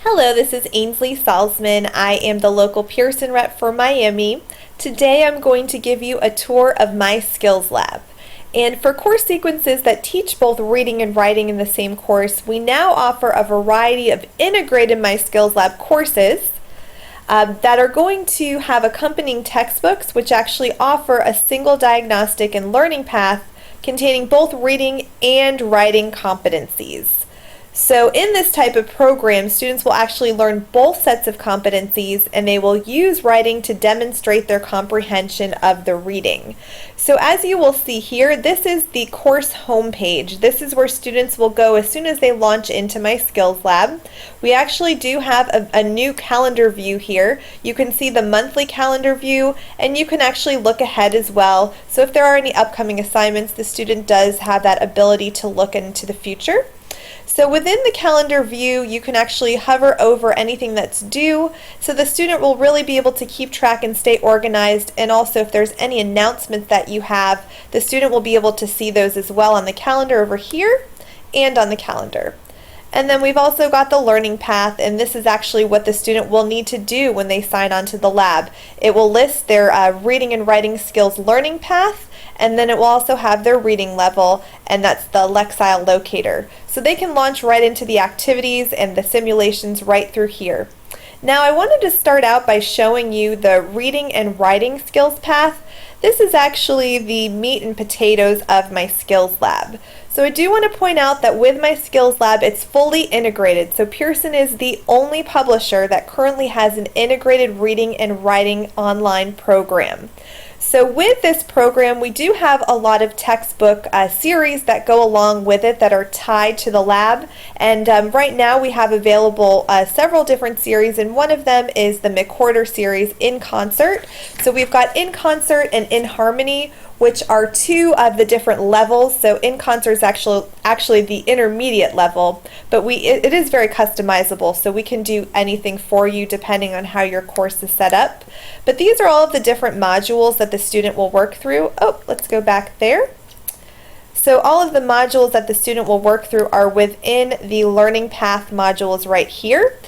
Hello, this is Aynsley Salzman. I am the local Pearson rep for Miami. Today I'm going to give you a tour of MySkillsLab. And for course sequences that teach both reading and writing in the same course, we now offer a variety of integrated MySkillsLab courses that are going to have accompanying textbooks which actually offer a single diagnostic and learning path containing both reading and writing competencies. So in this type of program, students will actually learn both sets of competencies and they will use writing to demonstrate their comprehension of the reading. So as you will see here, this is the course homepage. This is where students will go as soon as they launch into MySkillsLab. We actually do have a new calendar view here. You can see the monthly calendar view and you can actually look ahead as well. So if there are any upcoming assignments, the student does have that ability to look into the future. So within the calendar view, you can actually hover over anything that's due, so the student will really be able to keep track and stay organized, and also if there's any announcements that you have, the student will be able to see those as well on the calendar over here and on the calendar. And then we've also got the learning path, and this is actually what the student will need to do when they sign on to the lab. It will list their reading and writing skills learning path, and then it will also have their reading level, and that's the Lexile locator. So they can launch right into the activities and the simulations right through here. Now I wanted to start out by showing you the reading and writing skills path. This is actually the meat and potatoes of MySkillsLab. So I do want to point out that with MySkillsLab, it's fully integrated. So Pearson is the only publisher that currently has an integrated reading and writing online program. So with this program, we do have a lot of textbook series that go along with it that are tied to the lab. And right now we have available several different series, and one of them is the McWhorter series, In Concert. So we've got In Concert and In Harmony, which are two of the different levels. So In Concert is actually the intermediate level, but it is very customizable, so we can do anything for you depending on how your course is set up. But these are all of the different modules that the student will work through. Oh, let's go back there. So all of the modules that the student will work through are within the Learning Path modules right here.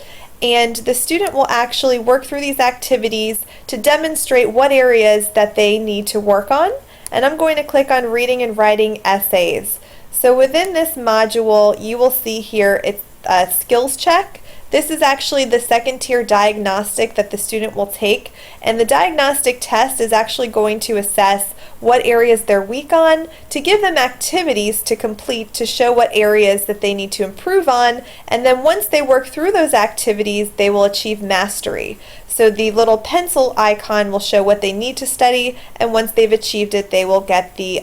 And the student will actually work through these activities to demonstrate what areas that they need to work on. And I'm going to click on Reading and Writing Essays. So within this module, you will see here it's a skills check. This is actually the second tier diagnostic that the student will take, and the diagnostic test is actually going to assess what areas they're weak on, to give them activities to complete to show what areas that they need to improve on, and then once they work through those activities, they will achieve mastery. So the little pencil icon will show what they need to study, and once they've achieved it, they will get the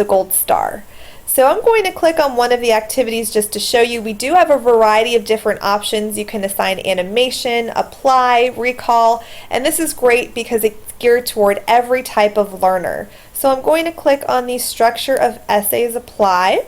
gold star. So I'm going to click on one of the activities just to show you. We do have a variety of different options. You can assign animation, apply, recall, and this is great because it's geared toward every type of learner. So I'm going to click on the Structure of Essays Apply.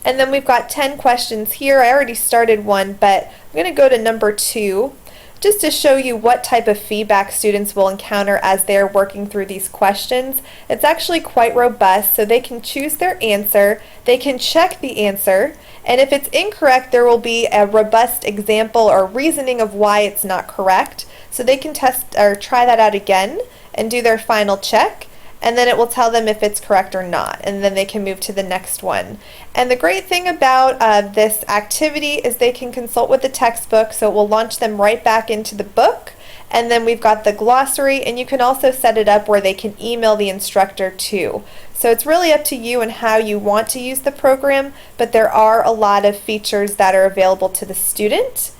And then we've got 10 questions here. I already started one, but I'm going to go to number 2 just to show you what type of feedback students will encounter as they're working through these questions. It's actually quite robust, so they can choose their answer, they can check the answer, and if it's incorrect, there will be a robust example or reasoning of why it's not correct. So they can test or try that out again and do their final check, and then it will tell them if it's correct or not, and then they can move to the next one. And the great thing about this activity is they can consult with the textbook, so it will launch them right back into the book. And then we've got the glossary, and you can also set it up where they can email the instructor too. So it's really up to you and how you want to use the program, but there are a lot of features that are available to the student.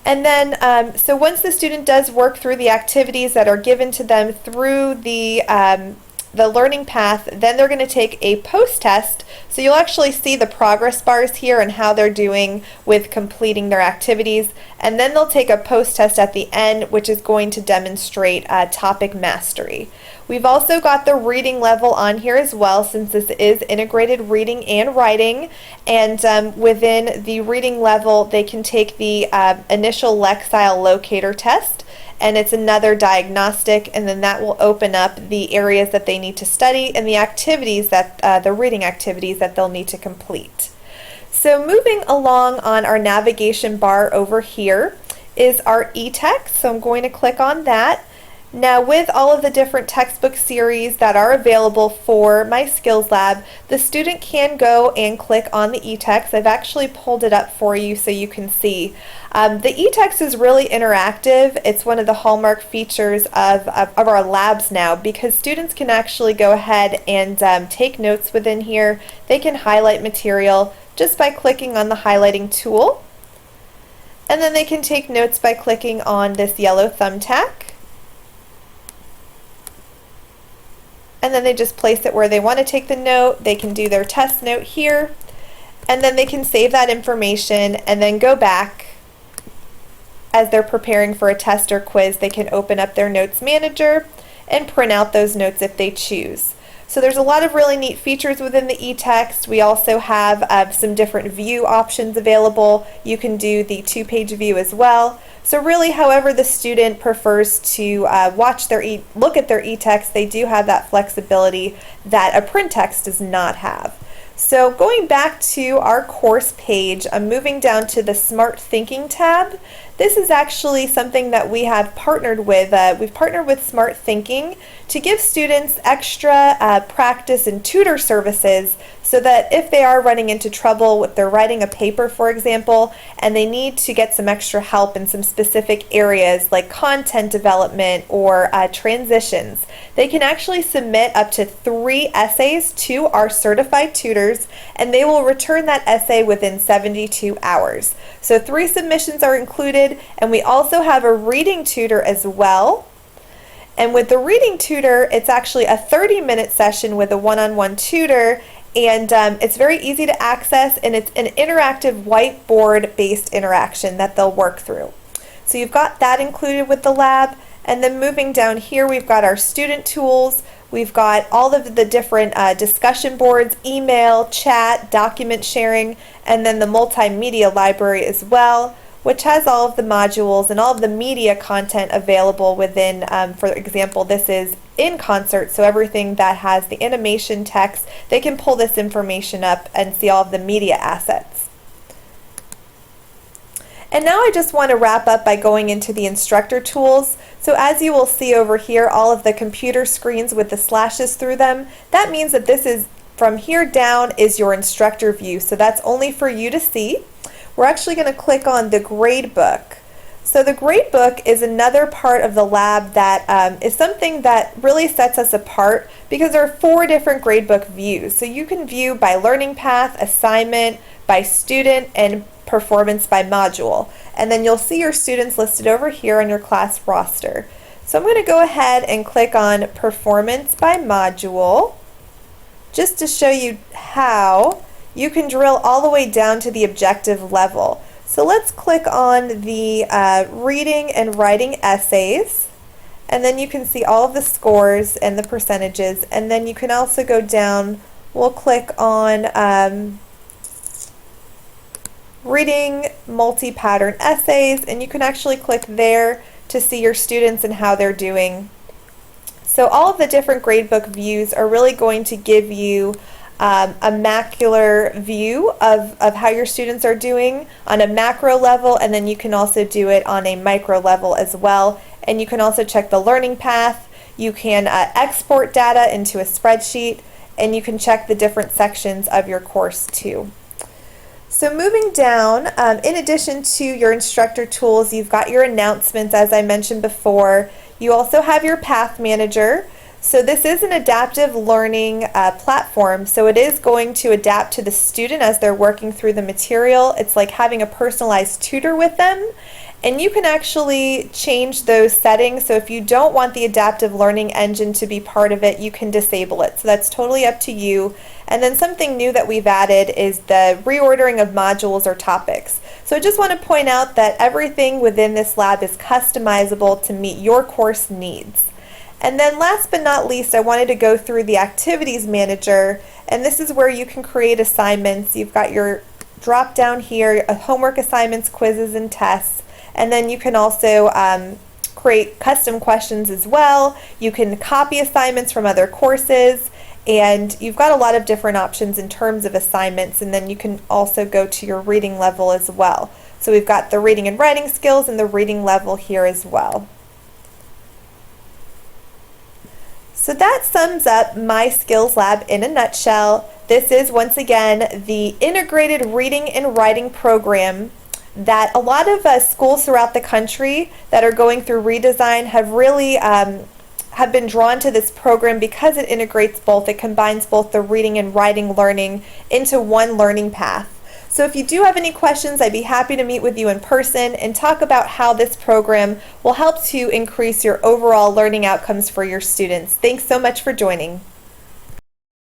And then, so once the student does work through the activities that are given to them through the learning path, then they're going to take a post-test. So you'll actually see the progress bars here and how they're doing with completing their activities. And then they'll take a post-test at the end, which is going to demonstrate topic mastery. We've also got the reading level on here as well, since this is integrated reading and writing. And within the reading level, they can take the initial Lexile locator test. And it's another diagnostic, and then that will open up the areas that they need to study and the activities that the reading activities that they'll need to complete. So moving along on our navigation bar over here is our e-text, so I'm going to click on that. Now with all of the different textbook series that are available for MySkillsLab, the student can go and click on the e-text. I've actually pulled it up for you so you can see. The e-text is really interactive. It's one of the hallmark features of our labs now, because students can actually go ahead and take notes within here. They can highlight material just by clicking on the highlighting tool. And then they can take notes by clicking on this yellow thumbtack. And then they just place it where they want to take the note. They can do their test note here, and then they can save that information and then go back as they're preparing for a test or quiz. They can open up their notes manager and print out those notes if they choose. So there's a lot of really neat features within the e-text. We also have some different view options available. You can do the 2-page view as well. So really, however the student prefers to look at their e-text, they do have that flexibility that a print text does not have. So going back to our course page, I'm moving down to the Smart Thinking tab. This is actually something that we have partnered with. We've partnered with Smart Thinking to give students extra practice and tutor services, so that if they are running into trouble with their writing a paper, for example, and they need to get some extra help in some specific areas like content development or transitions, they can actually submit up to 3 essays to our certified tutors, and they will return that essay within 72 hours. So 3 submissions are included, and we also have a reading tutor as well. And with the reading tutor, it's actually a 30-minute session with a one-on-one tutor, and it's very easy to access, and it's an interactive whiteboard-based interaction that they'll work through. So you've got that included with the lab, and then moving down here, we've got our student tools. We've got all of the different discussion boards, email, chat, document sharing, and then the multimedia library as well, which has all of the modules and all of the media content available within, for example, this is in concert, so everything that has the animation text, they can pull this information up and see all of the media assets. And now I just want to wrap up by going into the instructor tools. So as you will see over here, all of the computer screens with the slashes through them, that means that this is, from here down, is your instructor view. So that's only for you to see. We're actually going to click on the gradebook. So the gradebook is another part of the lab that is something that really sets us apart, because there are 4 different gradebook views. So you can view by learning path, assignment, by student, and performance by module. And then you'll see your students listed over here on your class roster. So I'm going to go ahead and click on performance by module, just to show you how you can drill all the way down to the objective level. So let's click on the reading and writing essays, and then you can see all of the scores and the percentages, and then you can also go down, we'll click on reading multi-pattern essays, and you can actually click there to see your students and how they're doing. So all of the different gradebook views are really going to give you a macular view of how your students are doing on a macro level, and then you can also do it on a micro level as well. And you can also check the learning path. You can export data into a spreadsheet, and you can check the different sections of your course too. So moving down, in addition to your instructor tools, you've got your announcements, as I mentioned before. You also have your path manager. So this is an adaptive learning platform, so it is going to adapt to the student as they're working through the material. It's like having a personalized tutor with them, and you can actually change those settings. So if you don't want the adaptive learning engine to be part of it, you can disable it. So that's totally up to you. And then something new that we've added is the reordering of modules or topics. So I just want to point out that everything within this lab is customizable to meet your course needs. And then last but not least, I wanted to go through the activities manager, and this is where you can create assignments. You've got your drop down here, homework assignments, quizzes, and tests, and then you can also create custom questions as well. You can copy assignments from other courses, And you've got a lot of different options in terms of assignments, and then you can also go to your reading level as well. So we've got the reading and writing skills and the reading level here as well. So that sums up MySkillsLab in a nutshell. This is, once again, the integrated reading and writing program that a lot of schools throughout the country that are going through redesign have really have been drawn to this program because it integrates both. It combines both the reading and writing learning into one learning path. So if you do have any questions, I'd be happy to meet with you in person and talk about how this program will help to increase your overall learning outcomes for your students. Thanks so much for joining.